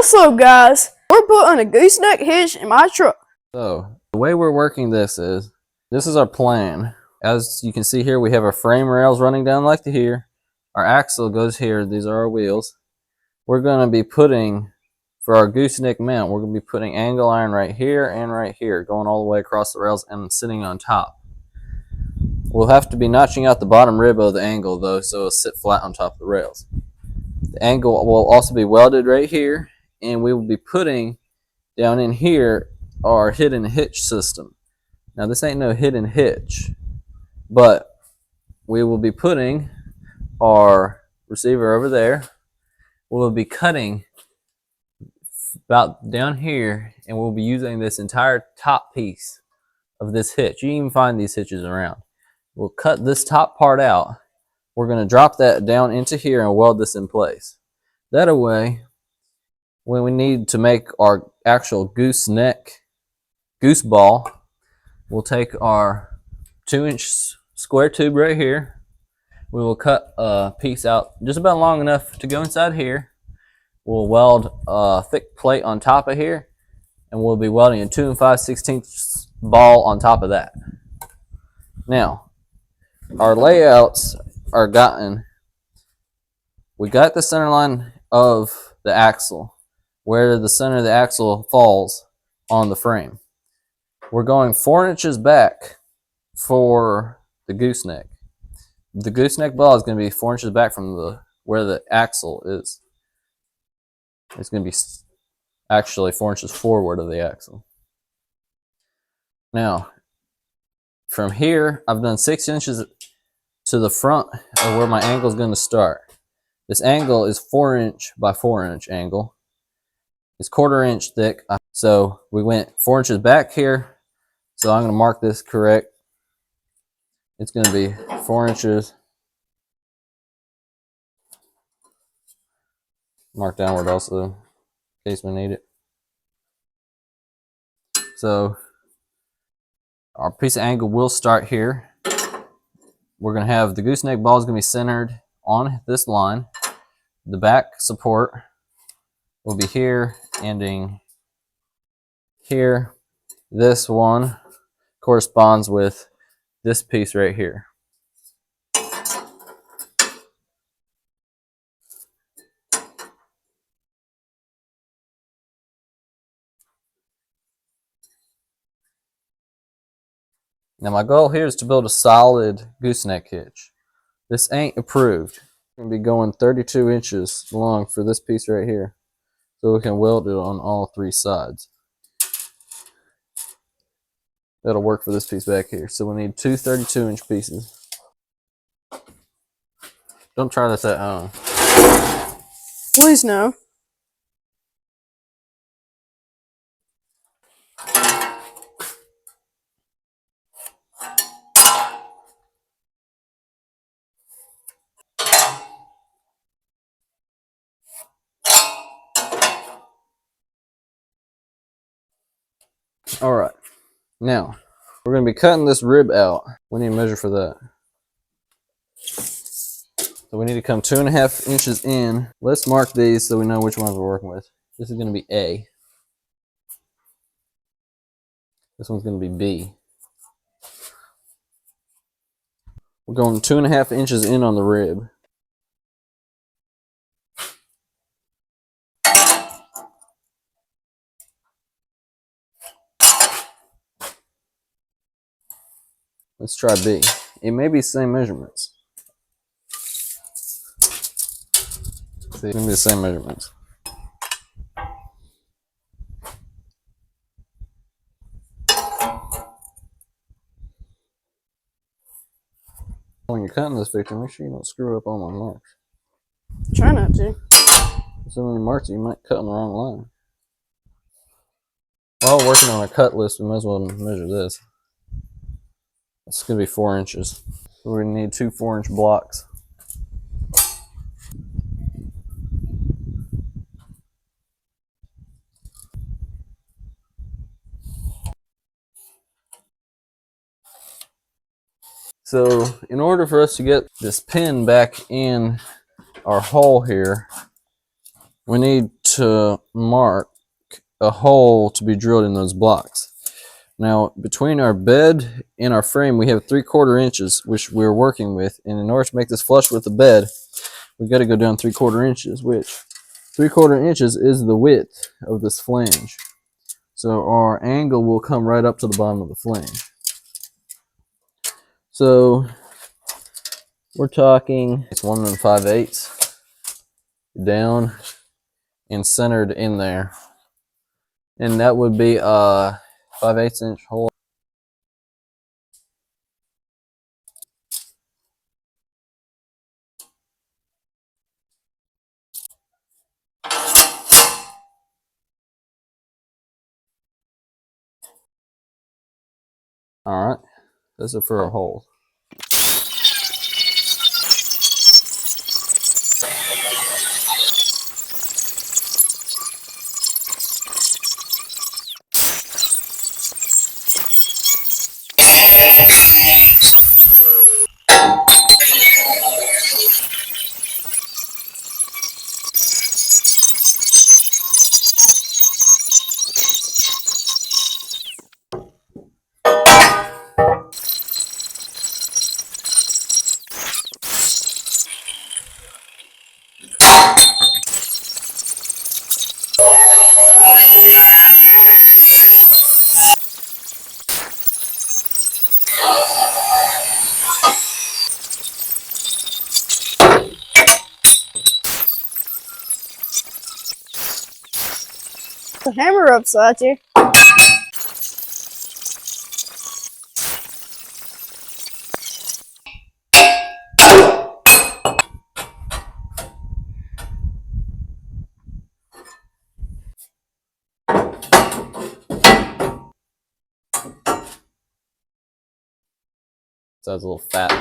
What's up, guys? We're putting a gooseneck hitch in my truck. So the way we're working this is our plan. As you can see here, we have our frame rails running down like to here. Our axle goes here. These are our wheels. We're going to be putting, for our gooseneck mount, we're going to be putting angle iron right here and right here, going all the way across the rails and sitting on top. We'll have to be notching out the bottom rib of the angle though, so it'll sit flat on top of the rails. The angle will also be welded right here, and we will be putting down in here our hidden hitch system. Now this ain't no hidden hitch, but we will be putting our receiver over there. We'll be cutting about down here, and we'll be using this entire top piece of this hitch. You can even find these hitches around. We'll cut this top part out. We're going to drop that down into here and weld this in place. That way, when we need to make our actual gooseneck goose ball, we'll take our 2-inch square tube right here. We will cut a piece out just about long enough to go inside here. We'll weld a thick plate on top of here, and we'll be welding a 2 5/16 ball on top of that. Now, our layouts are we got the center line of the axle, where the center of the axle falls on the frame. We're going 4 inches back for the gooseneck. The gooseneck ball is going to be 4 inches back from where the axle is. It's going to be actually 4 inches forward of the axle. Now, from here, I've done 6 inches to the front of where my angle is going to start. This angle is 4-inch by 4-inch angle. It's 1/4 inch thick. So we went 4 inches back here. So I'm going to mark this correct. It's going to be 4 inches. Mark downward also, in case we need it. So our piece of angle will start here. We're going to have the gooseneck ball is going to be centered on this line. The back support will be here, ending here. This one corresponds with this piece right here. Now my goal here is to build a solid gooseneck hitch. This ain't approved. I'm going to be going 32 inches long for this piece right here, so we can weld it on all 3 sides. That'll work for this piece back here. So we need 2 32-inch pieces. Don't try this at home. Please no. All right, now we're going to be cutting this rib out. We need to measure for that. So we need to come 2.5 inches in. Let's mark these so we know which ones we're working with. This is going to be A. This one's going to be B. We're going 2.5 inches in on the rib. Let's try B. It may be the same measurements. See, it's going to be the same measurements. When you're cutting this picture, make sure you don't screw up all my marks. Try not to. So many marks you might cut on the wrong line. While working on a cut list, we might as well measure this. It's going to be 4 inches. So we're going to need 2 4-inch blocks. So in order for us to get this pin back in our hole here, we need to mark a hole to be drilled in those blocks. Now, between our bed and our frame, we have 3/4 inches, which we're working with. And in order to make this flush with the bed, we've got to go down 3/4 inches, which 3/4 inches is the width of this flange. So our angle will come right up to the bottom of the flange. So we're talking, it's 1 5/8 down and centered in there. And that would be a 5/8 inch hole. All right, this is for a hole. The hammer upside you. So it's a little fat.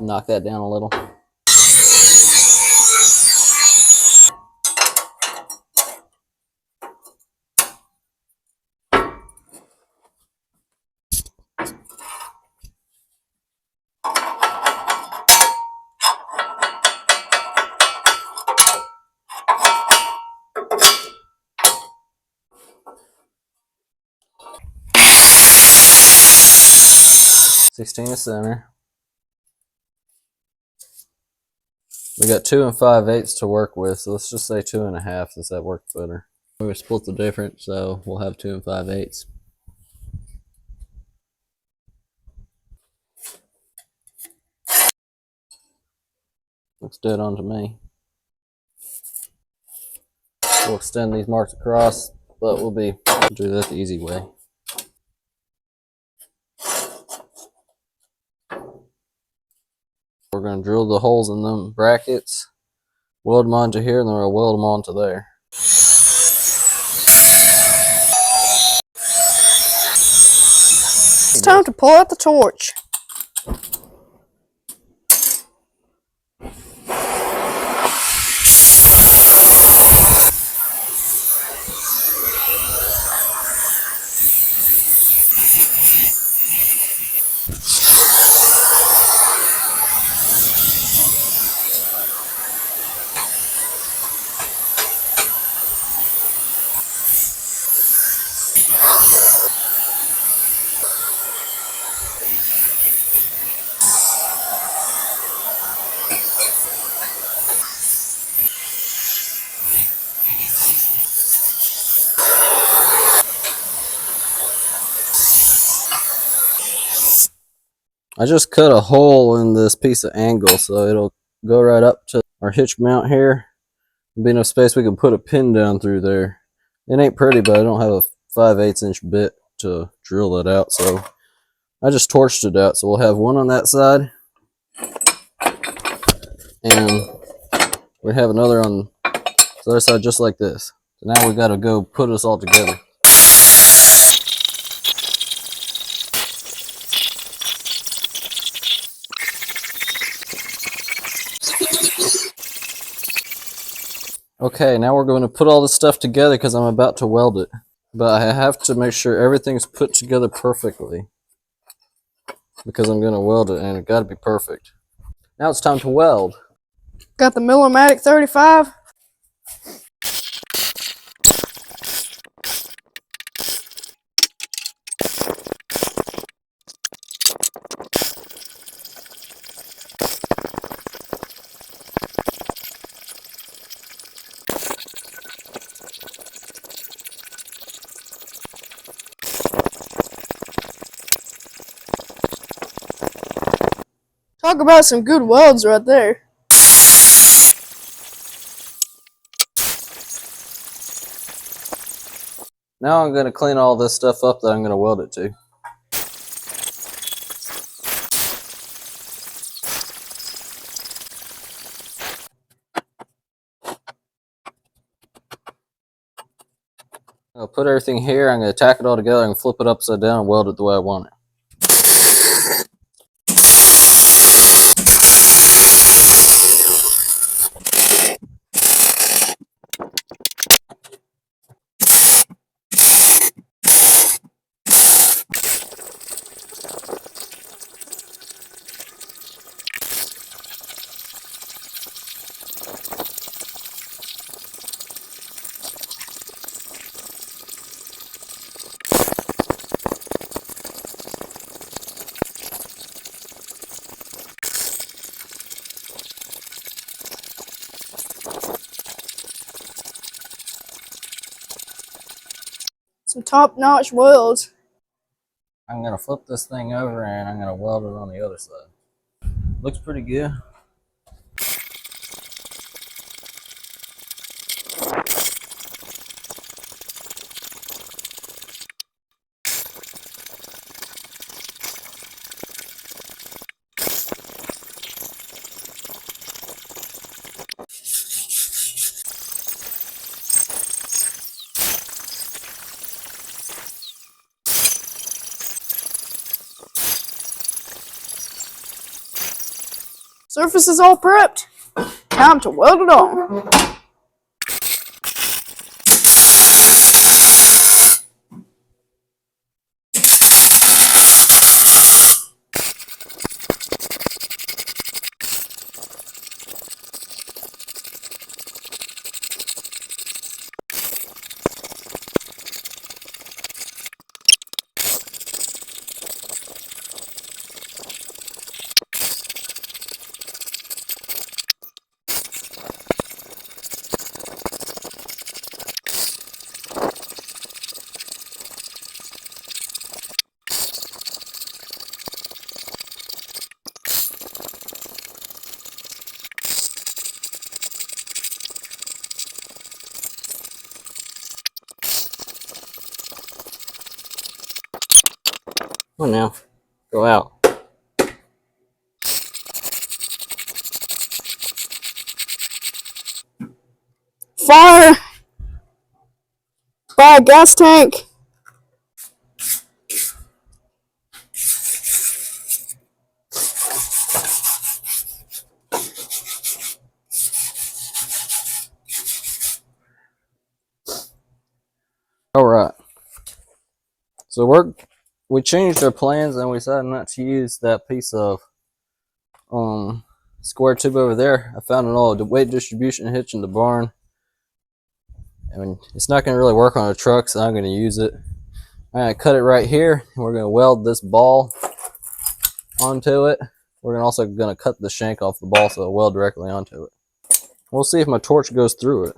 Knock that down a little. $16 to center. We got 2 5/8 to work with, so let's just say 2 1/2 since that works better. We're gonna split the difference, so we'll have 2 5/8. Looks dead on to me. We'll extend these marks across, but we'll do that the easy way. We're going to drill the holes in them brackets, weld them onto here, and then we'll weld them onto there. It's time to pull out the torch. I just cut a hole in this piece of angle so it'll go right up to our hitch mount here. There'll be enough space we can put a pin down through there. It ain't pretty, but I don't have a 5/8 inch bit to drill it out, so I just torched it out. So we'll have one on that side, and we have another on the other side just like this. So now we got to go put us all together. Okay, now we're going to put all this stuff together because I'm about to weld it. But I have to make sure everything's put together perfectly because I'm going to weld it, and it got to be perfect. Now it's time to weld. Got the Millimatic 35. Talk about some good welds right there. Now I'm going to clean all this stuff up that I'm going to weld it to. I'll put everything here, I'm going to tack it all together and flip it upside down and weld it the way I want it. Some top-notch welds. I'm going to flip this thing over and I'm going to weld it on the other side. Looks pretty good. Surface is all prepped. Time to weld it on. Come on now, go out. Fire! Fire gas tank. Alright. So we changed our plans and we decided not to use that piece of square tube over there. I found an old weight distribution hitch in the barn. I mean, it's not going to really work on a truck, so I'm going to use it. I'm going to cut it right here, and we're going to weld this ball onto it. We're also going to cut the shank off the ball so it'll weld directly onto it. We'll see if my torch goes through it.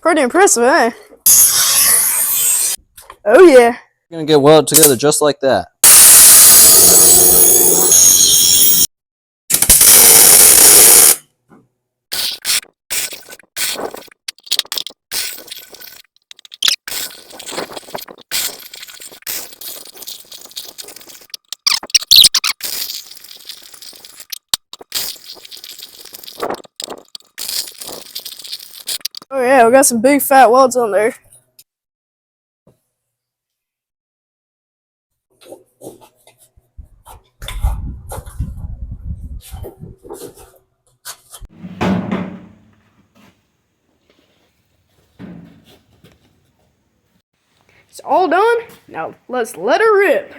Pretty impressive, eh? Oh yeah. We're going to get welded together just like that. Oh yeah, we got some big fat welds on there. It's all done. Now let's let her rip.